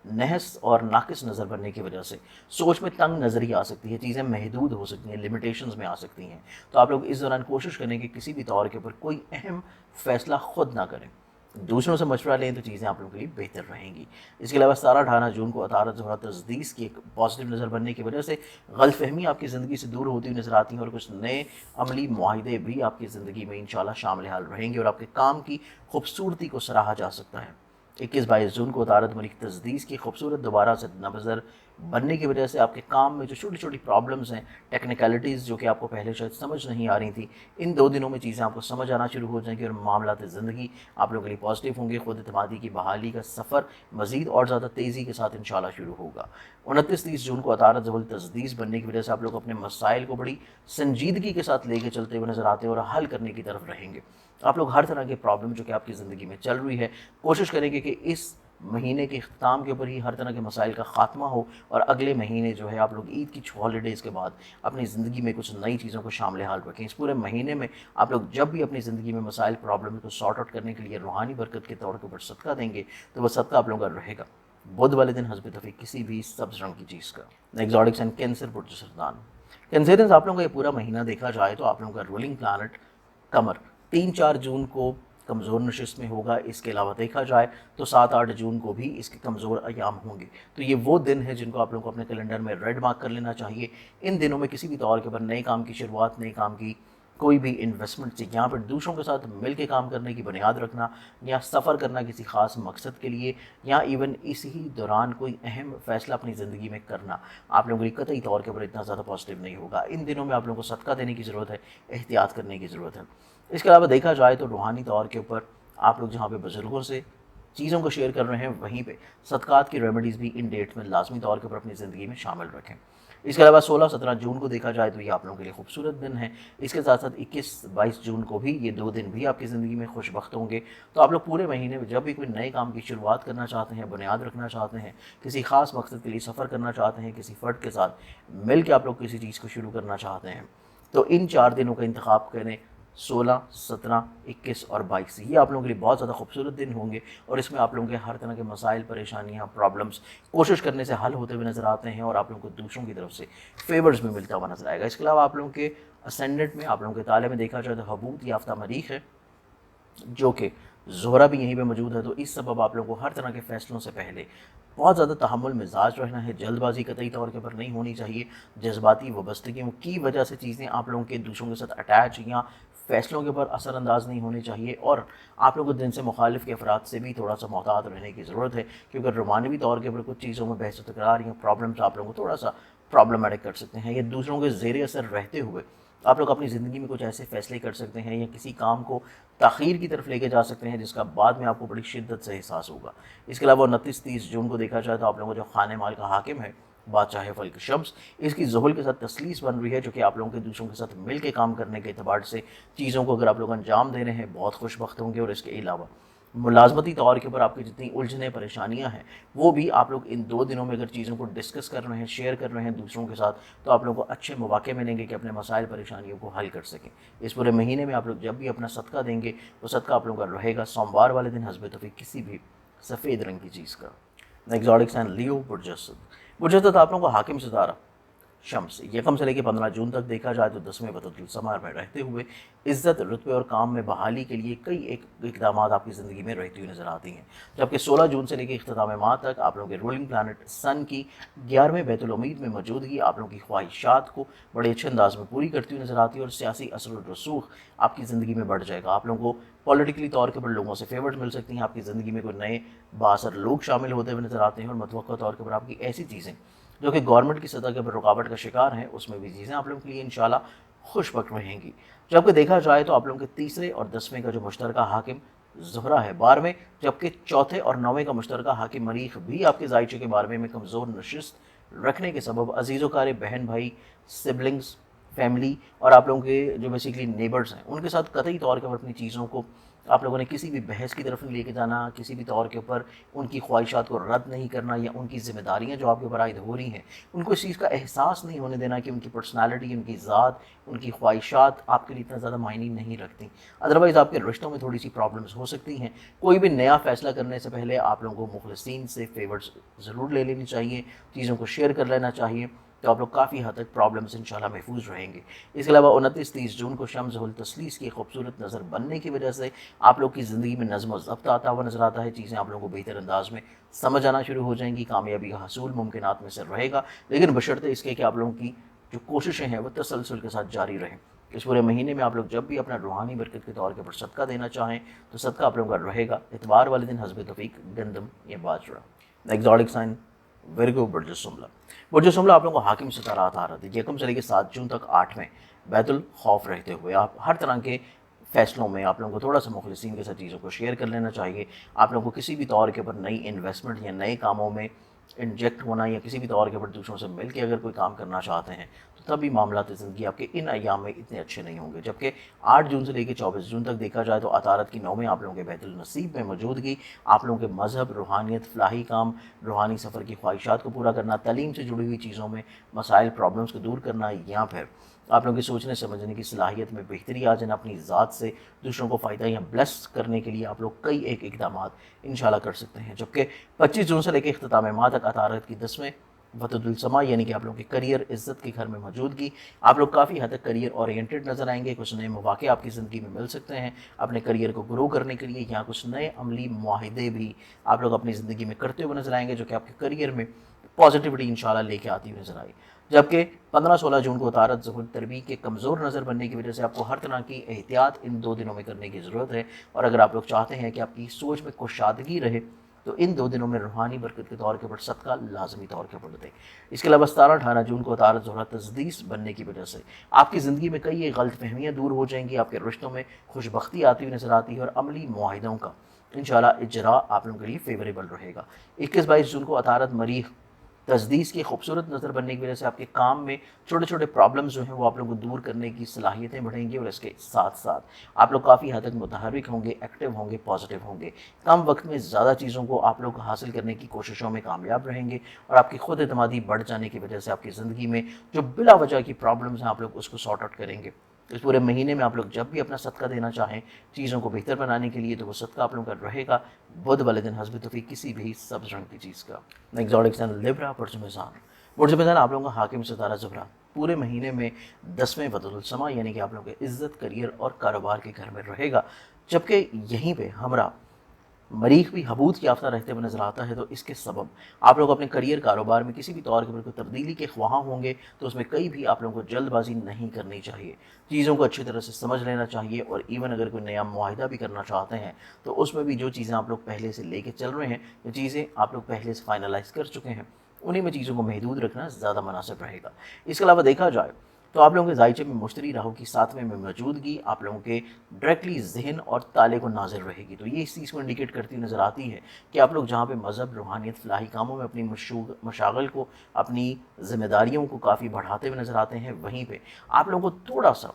نحس اور ناقص نظر بننے کی وجہ سے سوچ میں تنگ نظری آ سکتی ہے، چیزیں محدود ہو سکتی ہیں، لمیٹیشنز میں آ سکتی ہیں، تو آپ لوگ اس دوران کوشش کریں کہ کسی بھی طور کے اوپر کوئی اہم فیصلہ خود نہ کریں، دوسروں سے مشورہ لیں تو چیزیں آپ لوگوں کے لیے بہتر رہیں گی۔ اس کے علاوہ 17-18 جون کو عطارد ظہر تجدید کی ایک پازیٹیو نظر بننے کی وجہ سے غلط فہمی آپ کی زندگی سے دور ہوتی ہوئی نظر آتی ہیں، اور کچھ نئے عملی معاہدے بھی آپ کی زندگی میں انشاءاللہ شامل حال رہیں گے، اور آپ کے کام کی خوبصورتی کو سراہا جا سکتا ہے۔ 21-22 جون کو عطارد ملک تجدید کی خوبصورت دوبارہ سے نظر بننے کی وجہ سے آپ کے کام میں جو چھوٹی چھوٹی پرابلمز ہیں، ٹیکنیکلٹیز جو کہ آپ کو پہلے شاید سمجھ نہیں آ رہی تھی، ان 2 دنوں میں چیزیں آپ کو سمجھ آنا شروع ہو جائیں گی، اور معاملات زندگی آپ لوگوں کے لیے پازیٹیو ہوں گے، خود اعتمادی کی بحالی کا سفر مزید اور زیادہ تیزی کے ساتھ انشاءاللہ شروع ہوگا۔ 29-30 جون کو عطارد ذوال تجدید بننے کی وجہ سے آپ لوگ اپنے مسائل کو بڑی سنجیدگی کے ساتھ لے کے چلتے ہوئے نظر آتے ہیں اور حل کرنے کی طرف رہیں گے۔ آپ لوگ ہر طرح کے پرابلم جو کہ آپ کی زندگی میں چل رہی ہے کوشش کریں گے کہ اس مہینے کے اختتام کے اوپر ہی ہر طرح کے مسائل کا خاتمہ ہو، اور اگلے مہینے جو ہے آپ لوگ عید کی ہالیڈیز کے بعد اپنی زندگی میں کچھ نئی چیزوں کو شامل حال رکھیں۔ اس پورے مہینے میں آپ لوگ جب بھی اپنی زندگی میں مسائل پرابلم کو سارٹ آؤٹ کرنے کے لیے روحانی برکت کے طور کے اوپر صدقہ دیں گے تو وہ صدقہ آپ لوگوں کا رہے گا بدھ والے دن حسب توفیق کسی بھی سبز رنگ کی چیز کا۔ ایگزوٹک سائن کینسر برج سرطان کینسرینز آپ لوگوں کا یہ پورا مہینہ دیکھا جائے تو آپ لوگوں کا رولنگ پلانٹ قمر 3-4 جون کو کمزور نشست میں ہوگا۔ اس کے علاوہ دیکھا جائے تو 7-8 جون کو بھی اس کے کمزور ایام ہوں گے، تو یہ وہ دن ہے جن کو آپ لوگوں کو اپنے کیلنڈر میں ریڈ مارک کر لینا چاہیے۔ ان دنوں میں کسی بھی طور کے اوپر نئے کام کی شروعات، نئے کام کی کوئی بھی انویسٹمنٹ سے یہاں پر دوسروں کے ساتھ مل کے کام کرنے کی بنیاد رکھنا، یا سفر کرنا کسی خاص مقصد کے لیے، یا ایون اسی دوران کوئی اہم فیصلہ اپنی زندگی میں کرنا آپ لوگوں کو قطعی طور کے اوپر اتنا زیادہ پازیٹیو نہیں ہوگا۔ ان دنوں میں آپ لوگوں کو صدقہ دینے کی ضرورت ہے، احتیاط کرنے کی ضرورت ہے۔ اس کے علاوہ دیکھا جائے تو روحانی طور کے اوپر آپ لوگ جہاں پہ بزرگوں سے چیزوں کو شیئر کر رہے ہیں وہیں پہ صدقات کی ریمیڈیز بھی ان ڈیٹ میں لازمی طور کے اوپر اپنی زندگی میں شامل رکھیں۔ اس کے علاوہ 16-17 جون کو دیکھا جائے تو یہ آپ لوگوں کے لیے خوبصورت دن ہے۔ اس کے ساتھ ساتھ 21-22 جون کو بھی یہ 2 دن بھی آپ کی زندگی میں خوش بخت ہوں گے، تو آپ لوگ پورے مہینے میں جب بھی کوئی نئے کام کی شروعات کرنا چاہتے ہیں، بنیاد رکھنا چاہتے ہیں، کسی خاص مقصد کے لیے سفر کرنا چاہتے ہیں، کسی فرد کے ساتھ مل کے آپ لوگ کسی چیز کو شروع کرنا چاہتے ہیں، تو ان 4 دنوں کا انتخاب کریں، 16، 17، 21 اور 22۔ یہ آپ لوگوں کے لیے بہت زیادہ خوبصورت دن ہوں گے، اور اس میں آپ لوگوں کے ہر طرح کے مسائل، پریشانیاں، پرابلمس کوشش کرنے سے حل ہوتے ہوئے نظر آتے ہیں، اور آپ لوگوں کو دوسروں کی طرف سے فیورز بھی ملتا ہوا نظر آئے گا۔ اس کے علاوہ آپ لوگوں کے اسینڈنٹ میں، آپ لوگوں کے تالے میں دیکھا جائے تو حبوط یافتہ مریخ ہے، جو کہ زہرہ بھی یہیں پہ موجود ہے، تو اس سبب آپ لوگوں کو ہر طرح کے فیصلوں سے پہلے بہت زیادہ تحمل مزاج رہنا ہے، جلد بازی قطعی طور کے اوپر نہیں ہونی چاہیے، جذباتی وابستگیوں کی وجہ سے چیزیں آپ لوگوں کے دوسروں کے ساتھ اٹیچ یا فیصلوں کے اوپر اثر انداز نہیں ہونی چاہیے، اور آپ لوگوں کو دن سے مخالف کے افراد سے بھی تھوڑا سا محتاط رہنے کی ضرورت ہے، کیونکہ رومانوی طور کے اوپر کچھ چیزوں میں بحث و تکرار یا پرابلمس آپ لوگوں کو تھوڑا سا پرابلمٹک کر سکتے ہیں، یا دوسروں کے زیر اثر رہتے ہوئے آپ لوگ اپنی زندگی میں کچھ ایسے فیصلے کر سکتے ہیں یا کسی کام کو تاخیر کی طرف لے کے جا سکتے ہیں جس کا بعد میں آپ کو بڑی شدت سے احساس ہوگا۔ اس کے علاوہ 29-30 جون کو دیکھا جائے تو آپ لوگوں کو جو خانے مال کا حاکم ہے बात चाहे फल्क शम्स, इसकी ज़ुहल के साथ तसलीस बन रही है, जो कि आप लोगों के दूसरों के साथ मिल के काम करने के एतबार से चीज़ों को अगर आप लोग अंजाम दे रहे हैं बहुत खुशबख्त होंगे। और इसके अलावा मुलाजमती तौर के ऊपर आपकी जितनी उलझने परेशानियां हैं वो भी आप लोग इन 2 दिनों में अगर चीज़ों को डिस्कस कर रहे हैं, शेयर कर रहे हैं दूसरों के साथ, तो आप लोगों को अच्छे मौके मिलेंगे कि अपने मसाइल परेशानियों को हल कर सकें। इस पूरे महीने में आप लोग जब भी अपना सदका देंगे तो सदका आप लोगों का रहेगा सोमवार वाले दिन हस्ब तौफीक किसी भी सफ़ेद रंग की चीज़ का। एग्जॉटिक साइन लियो बुरजसद आप लोगों को हाकिम सितारा शम्स यकम से लेकर 15 जून तक देखा जाए तो 10वें वतुल समार में रहते हुए इज़्ज़त, रुतबे और काम में बहाली के लिए कई इकदाम आपकी ज़िंदगी में रहती हुई नज़र आती हैं। जबकि 16 जून से लेकर इख्तिताम माह तक आप लोगों के रूलिंग प्लानट सन की 11वें बैतुल उम्मीद में मौजूदगी आप लोगों की ख्वाहिशात को बड़े अच्छे अंदाज में पूरी करती हुई नज़र आती है और सियासी असर और रसूख आपकी ज़िंदगी में बढ़ जाएगा। आप लोगों को पॉलिटिकली तौर के ऊपर लोगों से फेवर्स मिल सकती हैं, आपकी ज़िंदगी में कोई नए बासर लोग शामिल होते हुए नज़र आते हैं और मतवक्का तौर के ऊपर आपकी ऐसी चीज़ें जो कि गवर्नमेंट की सतह के ऊपर रुकावट का शिकार हैं उसमें भी चीज़ें आप लोगों के लिए इंशाल्लाह खुशबख्त रहेंगी। जबकि देखा जाए तो आप लोगों के तीसरे और 10वें का जो मुश्तरका हाकिम ज़ुहरा है 12वें, जबकि चौथे और 9वें का मुश्तरका हाकिम मरीख भी आपके जायचे के 12वें में कमज़ोर नशिस्त रखने के सबब अजीज़ कार बहन भाई, सिबलिंग्स, फैमिली और आप लोगों के जो बेसिकली नेबर्स हैं उनके साथ कतई तौर के ऊपर अपनी चीज़ों को आप लोगों ने किसी भी बहस की तरफ नहीं लेके जाना, किसी भी तौर के ऊपर उनकी ख्वाहिशात को रद्द नहीं करना या उनकी ज़िम्मेदारियां जो आपके ऊपर आयद हो रही हैं उनको इस चीज़ का एहसास नहीं होने देना कि उनकी पर्सनालिटी, उनकी ज़ात, उनकी ख्वाहिशात आपके लिए इतना ज़्यादा मायने नहीं रखती। अदरवाइज़ आपके रिश्तों में थोड़ी सी प्रॉब्लम्स हो सकती हैं। कोई भी नया फ़ैसला करने से पहले आप लोगों को मुखलिसीन से फेवर्स ज़रूर ले लेनी चाहिए, चीज़ों को शेयर कर लेना चाहिए, तो आप लोग काफ़ी हद तक प्रॉब्लम से इंशाल्लाह महफूज रहेंगे। इसके अलावा 29-30 जून को शम्स हुल तस्लीस की खूबसूरत नज़र बनने की वजह से आप लोग की ज़िंदगी में नज़्म व ज़ब्त आता हुआ नज़र आता है। चीज़ें आप लोगों को बेहतर अंदाज में समझ आना शुरू हो जाएंगी, कामयाबी का हसूल मुमकिनात में से रहेगा, लेकिन बशर्ते इसके कि आप लोगों की जो कोशिशें हैं वो तसलसल के साथ जारी रहें। इस पूरे महीने में आप लोग जब भी अपना रूहानी बरकत के तौर के ऊपर सदका देना चाहें तो सदका आप लोगों का रहेगा इतवार वाले दिन हस्ब तौफीक गंदम या बाजरा। एग्जॉटिक साइन वर्गो बुर्जुसुमला आप लोगों को हाकिम सितारा आ रहा था। यकम से लेकर 7 जून तक 8वें बैतुल खौफ रहते हुए आप हर तरह के फैसलों में आप लोगों को थोड़ा सा मुखलिसीन के साथ चीज़ों को शेयर कर लेना चाहिए। आप लोगों को किसी भी तौर के ऊपर नई इन्वेस्टमेंट या नए कामों में इंजेक्ट होना या किसी भी तौर के ऊपर दूसरों से मिल के अगर कोई काम करना चाहते हैं तो तभी मामला ज़िंदगी आपके इन अयाम में इतने अच्छे नहीं होंगे। जबकि 8 जून से लेकर 24 जून तक देखा जाए तो अतारत की 9 में आप लोगों के बैतुल नसीब में मौजूदगी आप लोगों के मज़हब, रूहानियत, फलाही काम, रूहानी सफ़र की ख्वाहिशात को पूरा करना, तालीम से जुड़ी हुई चीज़ों में मसाइल प्रॉब्लम्स को दूर करना या फिर आप लोगों की सोचने समझने की सलाहियत में बेहतरी आ जाना, अपनी ज़ात से दूसरों को फ़ायदा या ब्लेस करने के लिए आप लोग कई इकदाम इंशाल्लाह कर सकते हैं। जबकि 25 जून से लेकर इख्तिताम माह तक अतारत की 10वें वतुल समा यानी कि आप लोगों के करियर, इज़्ज़त के घर में मौजूदगी आप लोग काफ़ी हद तक करियर ओरिएंटेड नज़र आएंगे। कुछ नए मौके आपकी ज़िंदगी में मिल सकते हैं अपने करियर को ग्रो करने के लिए। यहाँ कुछ नए अमली मुआहिदे भी आप लोग अपनी ज़िंदगी में करते हुए नजर आएंगे जो कि आपके करियर में पॉजिटिविटी इंशाल्लाह लेके आती हुई नजर आई। जबकि 15-16 जून को तारत ज़ुहर तरबी के कमज़ोर नज़र बनने की वजह से आपको हर तरह की एहतियात इन 2 दिनों में करने की ज़रूरत है। और अगर आप लोग चाहते हैं कि आपकी सोच में कुशादगी रहे तो इन 2 दिनों में रूहानी बरकत के तौर के ऊपर सदका लाजमी तौर के ऊपर दें। इसके अलावा 17-18 जून को तारत ज़ुहरा तजदीस बनने की वजह से आपकी ज़िंदगी में कई गलत फहमियाँ दूर हो जाएंगी, आपके रिश्तों में खुशबख्ती आती हुई नज़र आती है और अमली मुआहिदों का इंशाल्लाह इजरा आप लोगों के लिए फेवरेबल रहेगा। 21-22 जून को अतारत मरीख तजदीस की खूबसूरत नज़र बनने की वजह से आपके काम में छोटे छोटे प्रॉब्लम्स जो हैं वो आप लोगों को दूर करने की सलाहियतें बढ़ेंगी और इसके साथ साथ आप लोग काफ़ी हद तक मुतहर्रिक होंगे, एक्टिव होंगे, पॉजिटिव होंगे। कम वक्त में ज़्यादा चीज़ों को आप लोग हासिल करने की कोशिशों में कामयाब रहेंगे और आपकी खुद एतमादी बढ़ जाने की वजह से आपकी ज़िंदगी में जो बिला वजह की प्रॉब्लम्स हैं आप लोग उसको सॉर्ट आउट करेंगे। इस पूरे महीने में आप लोग जब भी अपना सदका देना चाहें चीज़ों को बेहतर बनाने के लिए तो वो सदका आप लोगों का रहेगा बुध वाले दिन हस्ब तौफीक किसी भी सब्ज रंग की चीज़ का। एग्जॉटिक साइन लिब्रा बुर्जुमेज़ान आप लोगों का हाकिम सितारा ज़ुहरा पूरे महीने में 10वें वतुल समा यानी कि आप लोगों के इज़्ज़त, करियर और कारोबार के घर में रहेगा। जबकि यहीं पे हमरा मरीख भी हबूत की याफ्ता रहते हुए नजर आता है तो इसके सबब आप लोग अपने करियर, कारोबार में किसी भी तौर के कोई तब्दीली के ख्वाह होंगे तो उसमें कई भी आप लोगों को जल्दबाजी नहीं करनी चाहिए। चीज़ों को अच्छी तरह से समझ लेना चाहिए और इवन अगर कोई नया मुआहिदा भी करना चाहते हैं तो उसमें भी जो चीज़ें आप लोग पहले से लेके चल रहे हैं, जो चीज़ें आप लोग पहले से फाइनलाइज कर चुके हैं, उन्हीं में चीज़ों को महदूद रखना ज़्यादा मुनासिब रहेगा। इसके अलावा देखा जाए तो आप लोगों के जायचे में मुश्तरी राहु की 7वें में मौजूदगी आप लोगों के डायरेक्टली जहन और ताले को नाजिल रहेगी। तो ये इस चीज़ को इंडिकेट करती नज़र आती है कि आप लोग जहाँ पे मज़हब, रूहानियत, फलाही कामों में अपनी मशागल को, अपनी ज़िम्मेदारियों को काफ़ी बढ़ाते हुए नज़र आते हैं, वहीं पर आप लोगों को थोड़ा सा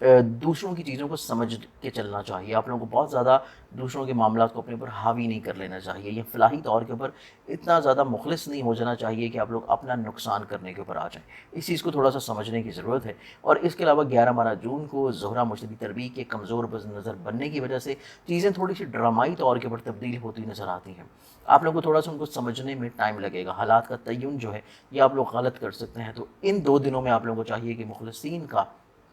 दूसरों की चीज़ों को समझ के चलना चाहिए। आप लोगों को बहुत ज़्यादा दूसरों के मामलात को अपने ऊपर हावी नहीं कर लेना चाहिए, या फलाही तौर के ऊपर इतना ज़्यादा मुखलिस नहीं हो जाना चाहिए कि आप लोग अपना नुकसान करने के ऊपर आ जाएं। इस चीज़ को थोड़ा सा समझने की ज़रूरत है। और इसके अलावा 11-12 जून को ज़ोहरा मुश्तरी तरबी के कमज़ोर नज़र बनने की वजह से चीज़ें थोड़ी सी ड्रामाई तौर के ऊपर तब्दील होती नज़र आती हैं। आप लोगों को थोड़ा सा उनको समझने में टाइम लगेगा, हालात का तयन जो है ये आप लोग गलत कर सकते हैं। तो इन 2 दिनों में आप लोगों को चाहिए कि मुखलिसीन का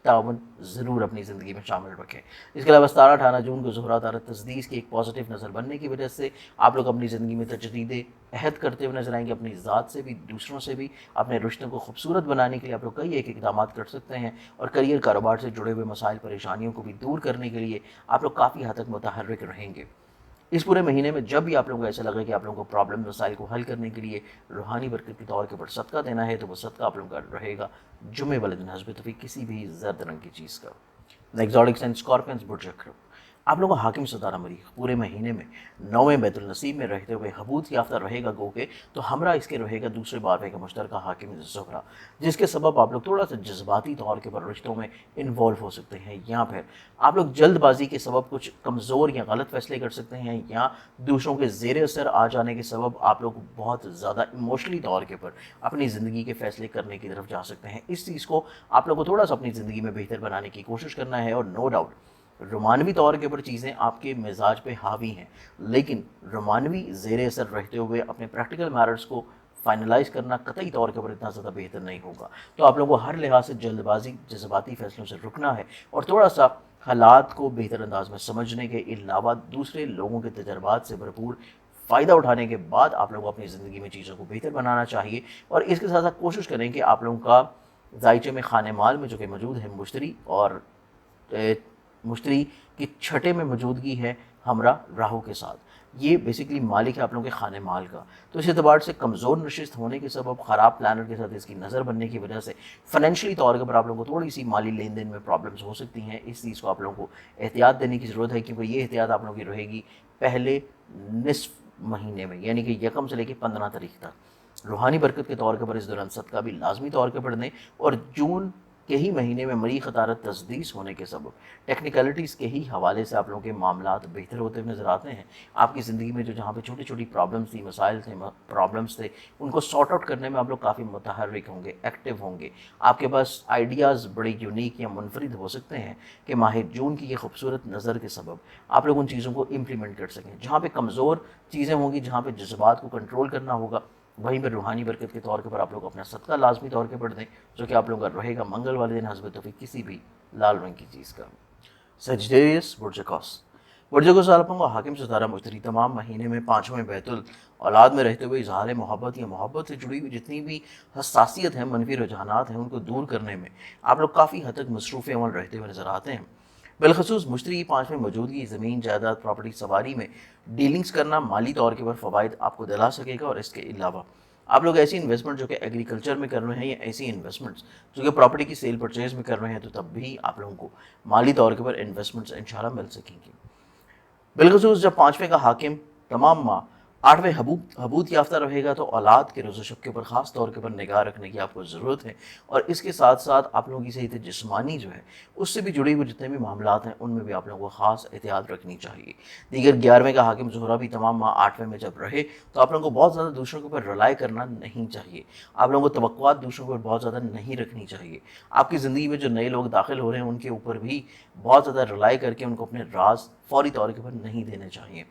तावन ज़रूर अपनी ज़िंदगी में शामिल रखें। इसके अलावा 17-18 जून को ज़ोहरा तारा तस्दीस की एक पॉजिटिव नज़र बनने की वजह से आप लोग अपनी ज़िंदगी में तजदीद अहद करते हुए नजर आएंगे। अपनी ज़ात से भी, दूसरों से भी, अपने रिश्तों को खूबसूरत बनाने के लिए आप लोग कई एक इकदाम कर सकते हैं। और करियर, कारोबार से जुड़े हुए मसाइल, परेशानियों को भी दूर करने के लिए आप लोग काफ़ी हद तक मुतहर्रिक रहेंगे। इस पूरे महीने में जब भी आप लोगों को ऐसा लगे कि आप लोगों को प्रॉब्लम, मसाइल को हल करने के लिए रूहानी बरकत के तौर के ऊपर सदका देना है, तो वो सदका आप लोगों का रहेगा जुम्मे वाले दिन हस्ब तौफीक किसी भी जर्द रंग की चीज़ का। एक्सोटिक साइन स्कॉर्पियंस, बुर्ज अक़रब, आप लोगों का हाकिम सितारा मरीख पूरे महीने में 9वें बैतुल नसीब में रहते हुए हबूत याफ्ता रहेगा गो के, तो हमरा इसके रहेगा दूसरे 12वें का मुश्तरका हाकिम ज़ोहरा, जिसके सबब आप लोग थोड़ा सा जज्बाती तौर के ऊपर रिश्तों में इन्वॉल्व हो सकते हैं, या फिर आप लोग जल्दबाजी के सबब कुछ कमज़ोर या गलत फैसले कर सकते हैं, या दूसरों के ज़ेर असर आ जाने के सबब आप लोग बहुत ज़्यादा इमोशनली तौर के ऊपर अपनी ज़िंदगी के फ़ैसले करने की तरफ जा सकते हैं। इस चीज़ को आप लोग को थोड़ा सा अपनी ज़िंदगी में बेहतर बनाने की कोशिश करना है। और नो डाउट रोमानवी तौर के ऊपर चीज़ें आपके मिजाज पे हावी हैं, लेकिन रोमानवी ज़ेर असर रहते हुए अपने प्रैक्टिकल मैटर्स को फाइनलाइज करना कतई तौर के ऊपर इतना ज़्यादा बेहतर नहीं होगा। तो आप लोगों को हर लिहाज से जल्दबाजी, जज्बाती फैसलों से रुकना है और थोड़ा सा हालात को बेहतर अंदाज में समझने के अलावा दूसरे लोगों के तजर्बात से भरपूर फ़ायदा उठाने के बाद आप लोगों को अपनी ज़िंदगी में चीज़ों को बेहतर बनाना चाहिए। और इसके साथ साथ कोशिश करें कि आप लोगों का जायचे में खाने माल में जो कि मौजूद है मुश्तरी, और मुश्तरी की 6 में मौजूदगी है हमरा राहु के साथ, ये बेसिकली मालिक है आप लोगों के खाने माल का। तो इस एतबार से कमज़ोर नशिस्त होने के सबब, ख़राब प्लानर के साथ इसकी नज़र बनने की वजह से फाइनेंशियली तौर के ऊपर आप लोगों को थोड़ी सी माली लेन देन में प्रॉब्लम्स हो सकती हैं। इस चीज़ को आप लोगों को एहतियात देने की ज़रूरत है, क्योंकि ये एहतियात आप लोगों की रहेगी पहले निसफ महीने में, यानी कि 1 से लेकर 15 तारीख तक। रूहानी बरकत के तौर के ऊपर इस दौरान सदका भी लाजमी तौर के पढ़ने, और जून के ही महीने में मरी खतारत तस्दीस होने के सबब टेक्निकलिटीज़ के ही हवाले से आप लोगों के मामलात बेहतर होते हुए नज़र आते हैं। आपकी ज़िंदगी में जो जहाँ पे छोटी छोटी प्रॉब्लम्स थी, मसाइल थे, प्रॉब्लम्स थे, उनको सॉर्ट आउट करने में आप लोग काफ़ी मुतहर्रिक होंगे, एक्टिव होंगे। आपके पास आइडियाज़ बड़े यूनिक या मुनफरिद हो सकते हैं कि माह जून की ये खूबसूरत नज़र के सबब आप लोग उन चीज़ों को इम्प्लीमेंट कर सकें। जहाँ पर कमज़ोर चीज़ें होंगी, जहाँ पर जज्बात को कंट्रोल करना होगा, वहीं पर रूहानी बरकत के तौर के ऊपर आप लोग अपना सदका लाजमी तौर के पढ़ दें, जो कि आप लोगों का रहेगा मंगल वाले दिन हस्ब तौफीक किसी भी लाल रंग की चीज़ का। सजिटेरियस, बुर्ज क़ौस, बुर्ज क़ौस आप लोगों का हाकिम सितारा मुश्तरी तमाम महीने में 5वें बैतुल औलाद में रहते हुए इज़हार मोहब्बत या मोहब्बत से जुड़ी हुई जितनी भी हसासियत है, मनफी रुझानात हैं, उनको दूर करने में आप लोग काफ़ी हद तक मसरूफ़ अमल रहते हुए नज़र आते हैं। बिलखसूस मुश्तरी की 5 में मौजूदगी ज़मीन, जायदाद, प्रॉपर्टी, सवारी में डीलिंग्स करना माली तौर के ऊपर फ़वाइद आपको दिला सकेगा। और इसके अलावा आप लोग ऐसी इन्वेस्टमेंट जो कि एग्रीकल्चर में कर रहे हैं, या ऐसी इन्वेस्टमेंट्स जो कि प्रॉपर्टी की सेल परचेज में कर रहे हैं, तो तब भी आप लोगों को माली तौर के ऊपर इन्वेस्टमेंट्स इंशाल्लाह मिल सकेंगी। बिलखसूस जब 5वें का हाकिम तमाम माह 8वें हबूत याफ्ता रहेगा, तो औलाद के रोज़ शब के ऊपर ख़ास तौर के ऊपर निगाह रखने की आपको ज़रूरत है। और इसके साथ साथ आप लोगों की सेहत जिस्मानी जो है उससे भी जुड़ी हुई जितने भी मामलात हैं, उनमें भी आप लोगों को ख़ास एहतियात रखनी चाहिए। दीगर 11वें का हाकिम ज़ोहरा भी तमाम माह 8वें में जब रहे, तो आप लोगों को बहुत ज़्यादा दूसरों के ऊपर रिलाई करना नहीं चाहिए। आप लोगों को तवक्कुआत दूसरों के ऊपर बहुत ज़्यादा नहीं रखनी चाहिए। आपकी ज़िंदगी में जो नए लोग दाखिल हो रहे हैं, उनके ऊपर भी बहुत ज़्यादा रिलाई करके उनको अपने राज फौरी तौर के ऊपर नहीं देने चाहिए।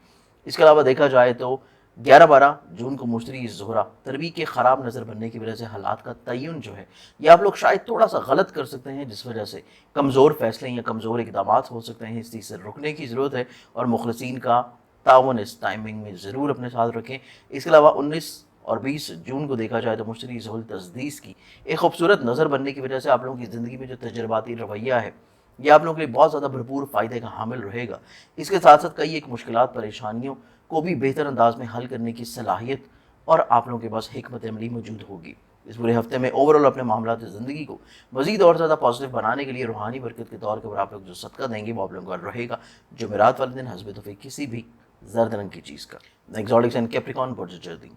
इसके अलावा देखा जाए तो 11-12 जून को मुश्तरी ज़ोहरा तरबी के ख़राब नज़र बनने की वजह से हालात का तयन जो है ये आप लोग शायद थोड़ा सा गलत कर सकते हैं, जिस वजह से कमज़ोर फैसले या कमज़ोर इक़दाम हो सकते हैं। इस चीज़ से रुकने की ज़रूरत है और मुखलसीन का तावन इस टाइमिंग में ज़रूर अपने साथ रखें। इसके अलावा 19 और 20 जून को देखा जाए तो मुश्तरी ज़ुहुल तस्दीस की एक खूबसूरत नज़र बनने की वजह से आप लोगों की ज़िंदगी में जो तजर्बाती रवैया है, ये आप लोगों के लिए बहुत ज़्यादा भरपूर फ़ायदे का हामिल रहेगा। इसके साथ साथ कई एक मुश्किलात, परेशानियों को भी बेहतर अंदाज में हल करने की सलाहियत और आप लोगों के पास हिकमत अमली मौजूद होगी। इस पूरे हफ्ते में ओवरऑल अपने मामलात ज़िंदगी को मज़ीद और ज़्यादा पॉजिटिव बनाने के लिए रूहानी बरकत के तौर के ऊपर आप लोग जो सदका देंगे वो आप लोगों का रहेगा जुमेरात वाले दिन हस्ब तौफीक किसी भी जर्द रंग की चीज़ का। एक्सोटिक्स एंड कैप्रिकॉर्न जर्दी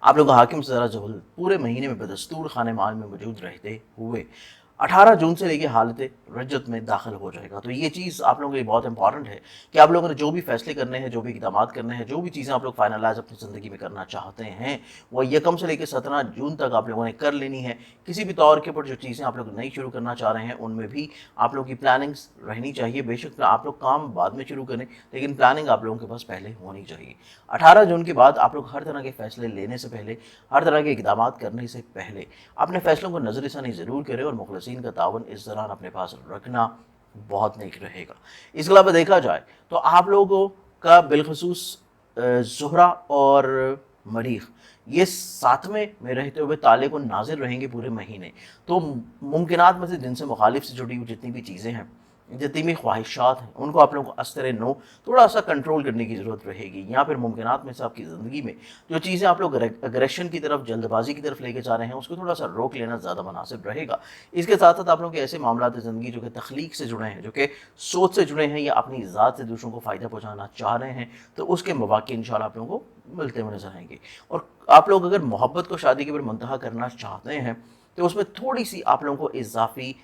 आप लोग का हाकिम ज़रा जबल पूरे महीने में बदस्तूर खाने माल में मौजूद रहते हुए 18 जून से लेकर हालत रजत में दाखिल हो जाएगा। तो ये चीज़ आप लोगों के लिए बहुत इंपॉर्टेंट है कि आप लोगों ने जो भी फैसले करने हैं, जो भी इक़दाम करने हैं, जो भी चीज़ें आप लोग फाइनलाइज अपनी ज़िंदगी में करना चाहते हैं, वो यकम से लेकर 17 जून तक आप लोगों ने कर लेनी है। किसी भी तौर के ऊपर जो चीज़ें आप लोग नई शुरू करना चाह रहे हैं उनमें भी आप लोगों की प्लानिंग्स रहनी चाहिए। बेशक आप लोग काम बाद में शुरू करें, लेकिन प्लानिंग आप लोगों के पास पहले होनी चाहिए। 18 जून के बाद आप लोग हर तरह के फैसले लेने से पहले, हर तरह के इक़दाम करने से पहले अपने फैसलों को नज़रसानी ज़रूर करें और मुखलसीन का तावन इस दौरान अपने पास रखना बहुत नेक रहेगा। इसके अलावा देखा जाए तो आप लोगों का बिलखसूस ज़ुहरा और मरीख ये सातवें में रहते हुए ताले को नाजिर रहेंगे पूरे महीने। तो मुमकिनात में से जिनसे मुखालिफ से जुड़ी हुई जितनी भी चीज़ें हैं, जितनी भी ख्वाहिशात हैं, उनको आप लोगों को अस्तर नो थोड़ा सा कंट्रोल करने की ज़रूरत रहेगी। या फिर मुमकिनात में से आपकी ज़िंदगी में जो चीज़ें आप लोग अग्रेशन की तरफ, जल्दबाजी की तरफ लेके जा रहे हैं, उसको थोड़ा सा रोक लेना ज़्यादा मुनासिब रहेगा। इसके साथ साथ आप लोगों के ऐसे मामलात ज़िंदगी जो कि तख्लीक से जुड़े हैं, जो कि सोच से जुड़े हैं या अपनी ज़ात से दूसरों को फ़ायदा पहुँचाना चाह रहे हैं, तो उसके मौक़े इंशाअल्लाह आप लोगों को मिलते हुए नजर आएंगे। और आप लोग अगर मोहब्बत को शादी के ऊपर मुंतहा करना चाहते हैं तो उसमें थोड़ी सी आप लोगों को इजाफी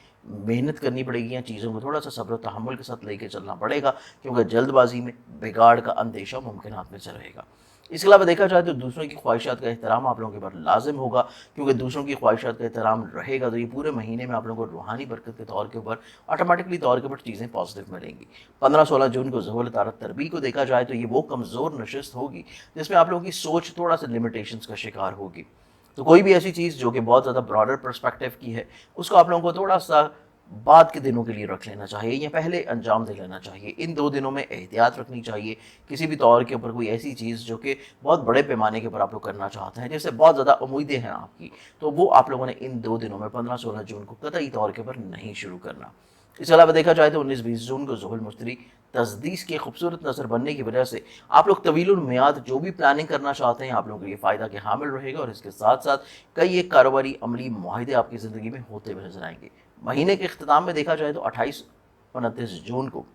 मेहनत करनी पड़ेगी या चीज़ों को थोड़ा सा सब्र और तहम्मुल के साथ लेके चलना पड़ेगा, क्योंकि जल्दबाजी में बिगाड़ का अंदेशा मुमकिनात में से रहेगा। इसके अलावा देखा जाए तो दूसरों की ख्वाहिशात का एहतराम आप लोगों के ऊपर लाजिम होगा, क्योंकि दूसरों की ख्वाहिशात का एहतराम रहेगा तो ये पूरे महीने में आप लोगों को रूहानी बरकत के तौर के ऊपर ऑटोमेटिकली तौर के ऊपर चीज़ें पॉजिटिव मिलेंगी। 15-16 जून को ज़ुहूल तारत तरबी को देखा जाए तो ये वो कमज़ोर नशिस्त होगी जिसमें आप लोगों की सोच थोड़ा सा लिमिटेशंस का शिकार होगी। तो कोई भी ऐसी चीज़ जो कि बहुत ज़्यादा ब्रॉडर पर्सपेक्टिव की है उसको आप लोगों को थोड़ा सा बाद के दिनों के लिए रख लेना चाहिए या पहले अंजाम दे लेना चाहिए। इन 2 दिनों में एहतियात रखनी चाहिए। किसी भी तौर के ऊपर कोई ऐसी चीज़ जो कि बहुत बड़े पैमाने के ऊपर आप लोग करना चाहते हैं, जैसे बहुत ज़्यादा उम्मीदें हैं आपकी, तो वो आप लोगों ने इन 2 दिनों में 15-16 जून को कतई तौर के ऊपर नहीं शुरू करना। इसके अलावा देखा जाए तो 19-20 जून को ज़ुहूल मुश्तरी तस्दीस के खूबसूरत नज़र बनने की वजह से आप लोग तवीलुल मियाद जो भी प्लानिंग करना चाहते हैं आप लोगों को ये फ़ायदा के हामिल रहेगा। और इसके साथ साथ कई एक कारोबारी अमली मुआहदे आपकी ज़िंदगी में होते हुए नजर आएंगे। महीने के अख्ताम में देखा जाए तो 28-29 जून को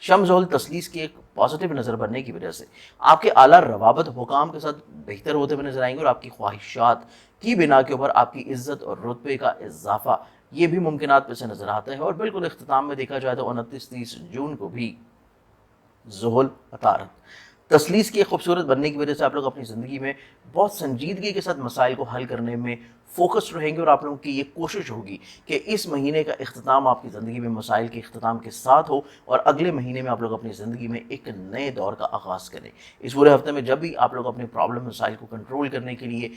शम्स-उल तस्लीस की एक पॉजिटिव नज़र बनने की वजह से आपके आला रवाबत हुकाम के साथ बेहतर होते हुए नजर आएंगे और आपकी ख्वाहिशात की बिना के ऊपर आपकी इज्जत और रुतबे का इजाफा ये भी मुमकिनात में से नजर आता है। और बिल्कुल अख्ताम में देखा जाए तो 29-30 जून को भी ज़ुहूल तारत तस्लीस की खूबसूरत बनने की वजह से आप लोग अपनी ज़िंदगी में बहुत संजीदगी के साथ मसाइल को हल करने में फोकस रहेंगे। और आप लोगों की ये कोशिश होगी कि इस महीने का इख्तिताम आपकी ज़िंदगी में मसाइल के इख्तिताम के साथ हो और अगले महीने में आप लोग अपनी ज़िंदगी में एक नए दौर का आगाज़ करें। इस पूरे हफ्ते में जब भी आप लोग अपने प्रॉब्लम मसाइल को कंट्रोल करने के लिए,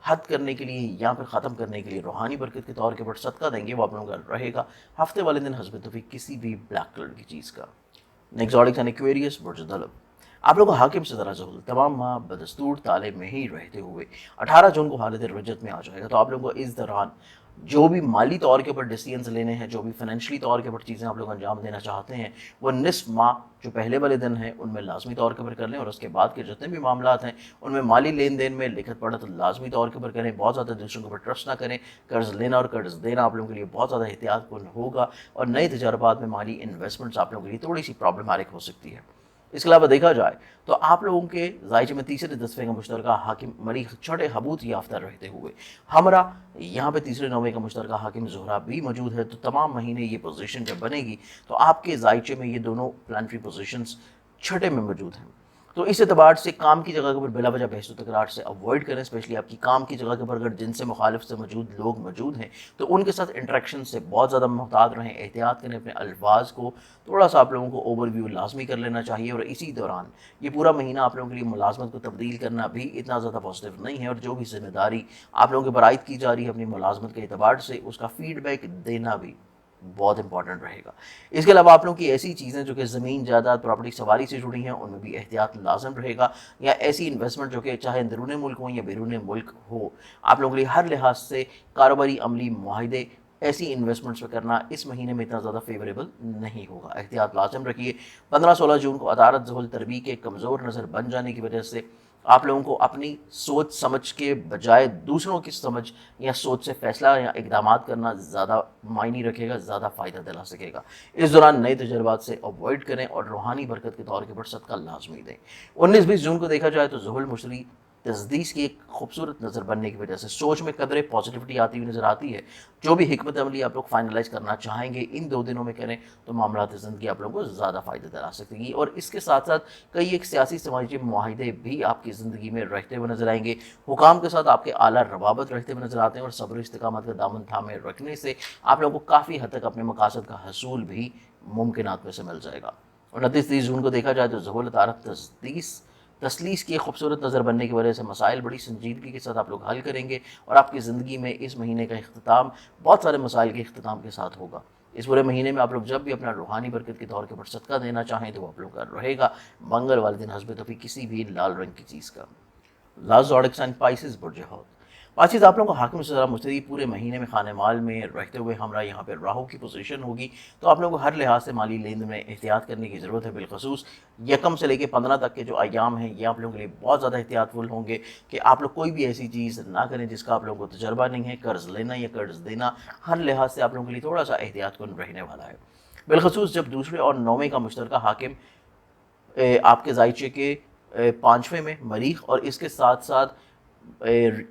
हद करने के लिए या फिर ख़त्म करने के लिए रूहानी बरकत के तौर के ऊपर सदका देंगे, वो आप लोगों का रहेगा हफ्ते वाले दिन हस्ब तौफीक किसी भी ब्लैक कलर की चीज़ का। एक्सोटिक्स एंड एक्वेरियस बुर्ज-ए-दलव आप लोगों को हाकिम से ज़रा ज़ुहूल तमाम माह बदस्तूर ताले में ही रहते हुए 18 जून को हालत रजत में आ जाएगा। तो आप लोगों को इस दौरान जो भी माली तौर के ऊपर डिसीजंस लेने हैं, जो भी फाइनेंशियली तौर के ऊपर चीज़ें आप लोग अंजाम देना चाहते हैं, वो निस्फ माह जो पहले वाले दिन हैं उनमें लाजमी तौर के ऊपर कर लें। और उसके बाद के जितने भी मामलात हैं उनमें माली लेन देन में लिखत पढ़त लाजमी तौर के ऊपर करें। बहुत ज़्यादा दूसरों के ऊपर ट्रस्ट ना करें। कर्ज़ लेना और कर्ज़ देना आप लोगों के लिए बहुत ज़्यादा एहतियातपूर्ण होगा और नए तजर्बात में माली इन्वेस्टमेंट्स आप लोगों के लिए थोड़ी सी प्रॉब्लमैटिक हो सकती है। इसके अलावा देखा जाए तो आप लोगों के ज़ायचे में तीसरे दसवें का मुश्तरका हाकिम मरीख छठे हबूत याफ्ता रहते हुए हमरा यहाँ पे तीसरे नौवें का मुश्तरका हाकिम ज़ुहरा भी मौजूद है। तो तमाम महीने ये पोजीशन जब बनेगी तो आपके ज़ायचे में ये दोनों प्लानिटरी पोजीशंस छठे में मौजूद हैं। तो इस एतबार से काम की जगह के ऊपर बिला वजह बहस तकरार से अवॉइड करें। स्पेशली आपकी काम की जगह के ऊपर अगर जिनसे मुखालिफ से मौजूद लोग मौजूद हैं तो उनके साथ इंटरेक्शन से बहुत ज़्यादा मुहतात रहें, एहतियात करें। अपने अल्फाज को थोड़ा सा आप लोगों को ओवरव्यू लाजमी कर लेना चाहिए। और इसी दौरान ये पूरा महीना आप लोगों के लिए मुलाजमत को तब्दील करना भी इतना ज़्यादा पॉजिटिव नहीं है। और जो भी जिम्मेदारी आप लोगों के ऊपर आयद की जा रही है अपनी मुलाजमत के एतबार से, उसका फीडबैक देना भी बहुत इंपॉर्टेंट रहेगा। इसके अलावा आप लोगों की ऐसी चीज़ें जो कि ज़मीन जायदाद प्रॉपर्टी सवारी से जुड़ी हैं उनमें भी एहतियात लाजम रहेगा। या ऐसी इन्वेस्टमेंट जो कि चाहे अंदरून मुल्क हो या बैरून मुल्क हो, आप लोगों के लिए हर लिहाज से कारोबारी अमली मुआहदे ऐसी इन्वेस्टमेंट्स पर करना इस महीने में इतना ज़्यादा फेवरेबल नहीं होगा। एहतियात लाजम रखिए। 15-16 जून को अदारत ज़ुहूल तरबी के कमज़ोर नज़र बन जाने की वजह से آپ لوگوں کو اپنی سوچ سمجھ کے بجائے دوسروں کی سمجھ یا سوچ سے فیصلہ یا اقدامات کرنا زیادہ معنی رکھے گا، زیادہ فائدہ دلا سکے گا۔ اس دوران نئے تجربات سے اوائڈ کریں اور روحانی برکت کے طور کے پر صدقہ لازمی دیں۔ 19-20 جون کو دیکھا جائے تو ظہور مشتری تجدید کی ایک خوبصورت نظر بننے کی وجہ سے سوچ میں قدرے پازیٹیوٹی آتی ہوئی نظر آتی ہے۔ جو بھی حکمت عملی آپ لوگ فائنلائز کرنا چاہیں گے ان 2 دنوں میں کریں تو معاملات زندگی آپ لوگوں کو زیادہ فائدہ دلا سکے گی، اور اس کے ساتھ ساتھ کئی ایک سیاسی سماجی معاہدے بھی آپ کی زندگی میں رہتے ہوئے نظر آئیں گے۔ حکام کے ساتھ آپ کے اعلیٰ روابط رہتے ہوئے نظر آتے ہیں، اور صبر و استقامت کا دامن تھامے رکھنے سے آپ لوگوں کو کافی حد تک اپنے مقاصد کا حصول بھی ممکنات میں سے مل جائے گا۔ 29-30 جون کو دیکھا جائے تو ظہور تعارف تسلیس کی خوبصورت نظر بننے کی وجہ سے مسائل بڑی سنجیدگی کے ساتھ آپ لوگ حل کریں گے، اور آپ کی زندگی میں اس مہینے کا اختتام بہت سارے مسائل کے اختتام کے ساتھ ہوگا۔ اس پورے مہینے میں آپ لوگ جب بھی اپنا روحانی برکت کے طور کے پر صدقہ دینا چاہیں تو وہ آپ لوگ کا رہے گا منگل والے دن حسب توفیق کسی بھی لال رنگ کی چیز کا۔ لاسٹ زوڈک سائن پائسز برج حوت۔ پائسز آپ لوگوں کو حاکم سے ذرا مشتری پورے مہینے میں خانے مال میں رہتے ہوئے ہمراہ یہاں پہ راہو کی پوزیشن ہوگی، تو آپ لوگوں کو ہر لحاظ سے مالی لین دین میں احتیاط کرنے کی ضرورت ہے۔ بالخصوص 1 سے لے کے 15 تک کے جو ایام ہیں یہ آپ لوگوں کے لیے بہت زیادہ احتیاط فل ہوں گے کہ آپ لوگ کوئی بھی ایسی چیز نہ کریں جس کا آپ لوگوں کو تجربہ نہیں ہے۔ قرض لینا یا قرض دینا ہر لحاظ سے آپ لوگوں کے لیے تھوڑا سا احتیاط کن رہنے والا ہے، بالخصوص جب دوسرے اور 9ویں کا مشترکہ حاکم آپ کے ذائچے کے 5ویں میں مریخ اور اس کے ساتھ ساتھ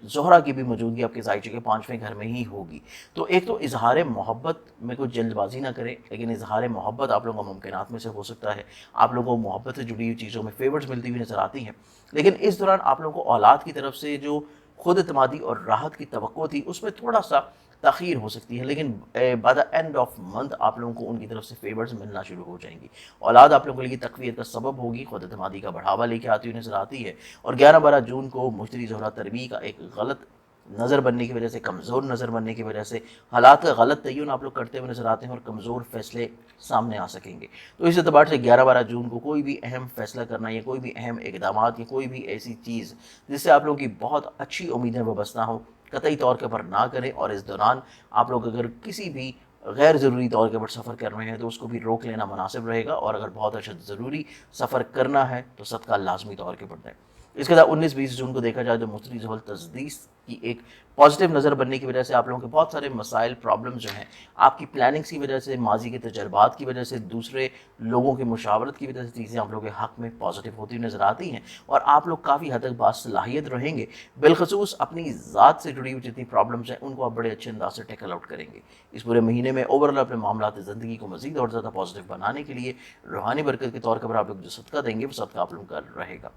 زہرہ کی بھی موجودگی آپ کے ذائچے کے 5ویں گھر میں ہی ہوگی۔ تو ایک تو اظہار محبت میں کوئی جلد بازی نہ کریں، لیکن اظہار محبت آپ لوگوں کو ممکنات میں سے ہو سکتا ہے۔ آپ لوگوں کو محبت سے جڑی ہوئی چیزوں میں فیورز ملتی ہوئی نظر آتی ہیں، لیکن اس دوران آپ لوگوں کو اولاد کی طرف سے جو خود اعتمادی اور راحت کی توقع تھی اس میں تھوڑا سا تاخیر ہو سکتی ہے، لیکن by the and of month آپ لوگوں کو ان کی طرف سے فیورز ملنا شروع ہو جائیں گی۔ اولاد آپ لوگوں کے لیے تقویت کا سبب ہوگی، خود اعتمادی کا بڑھاوا لے کے آتی ہوئی نظر آتی ہے، اور 11-12 جون کو مشتری زہرہ تربیع کا ایک غلط نظر بننے کی وجہ سے، کمزور نظر بننے کی وجہ سے حالات کا غلط تعین آپ لوگ کرتے ہوئے نظر آتے ہیں اور کمزور فیصلے سامنے آ سکیں گے۔ تو اس اعتبار سے 11-12 جون کو کوئی بھی اہم فیصلہ کرنا یا کوئی بھی اہم اقدامات یا کوئی بھی ایسی چیز جس سے آپ لوگوں کی بہت اچھی امیدیں وابستہ ہوں قطعی طور کے پر نہ کریں، اور اس دوران آپ لوگ اگر کسی بھی غیر ضروری طور کے پر سفر کر رہے ہیں تو اس کو بھی روک لینا مناسب رہے گا، اور اگر بہت اچھا ضروری سفر کرنا ہے تو صدقہ لازمی طور کے پر دیں۔ اس کے بعد 19-20 جون کو دیکھا جائے تو مشتری ظہور تجدید کی ایک پازیٹیو نظر بننے کی وجہ سے آپ لوگوں کے بہت سارے مسائل پرابلمز جو ہیں آپ کی پلاننگز کی وجہ سے، ماضی کے تجربات کی وجہ سے، دوسرے لوگوں کی مشاورت کی وجہ سے چیزیں آپ لوگوں کے حق میں پازیٹیو ہوتی نظر آتی ہیں، اور آپ لوگ کافی حد تک باصلاحیت رہیں گے۔ بالخصوص اپنی ذات سے جڑی ہوئی جتنی پرابلمز ہیں ان کو آپ بڑے اچھے انداز سے ٹیکل آؤٹ کریں گے۔ اس پورے مہینے میں اوورآل اپنے معاملات زندگی کو مزید اور زیادہ پازیٹیو بنانے کے لیے روحانی برکت کے طور پر آپ لوگ جو صدقہ دیں گے وہ صدقہ آپ لوگوں کا رہے گا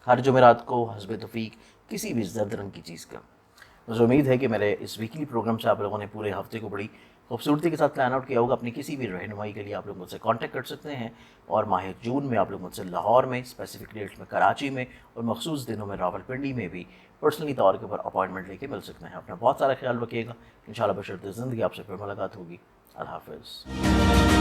ہر جمعرات کو حسب توفیق کسی بھی زرد رنگ کی چیز کا۔ مجھے امید ہے کہ میرے اس ویکلی پروگرام سے آپ لوگوں نے پورے ہفتے کو بڑی خوبصورتی کے ساتھ پلان آؤٹ کیا ہوگا۔ اپنی کسی بھی رہنمائی کے لیے آپ لوگ مجھ سے کانٹیکٹ کر سکتے ہیں، اور ماہ جون میں آپ لوگ مجھ سے لاہور میں، اسپیسیفک ڈیٹس میں کراچی میں، اور مخصوص دنوں میں راولپنڈی میں بھی پرسنلی طور کے اوپر اپائنٹمنٹ لے کے مل سکتے ہیں۔ اپنا بہت سارا خیال رکھیے گا، انشاءاللہ بشرط زندگی آپ سے پھر ملاقات ہوگی۔ اللہ حافظ۔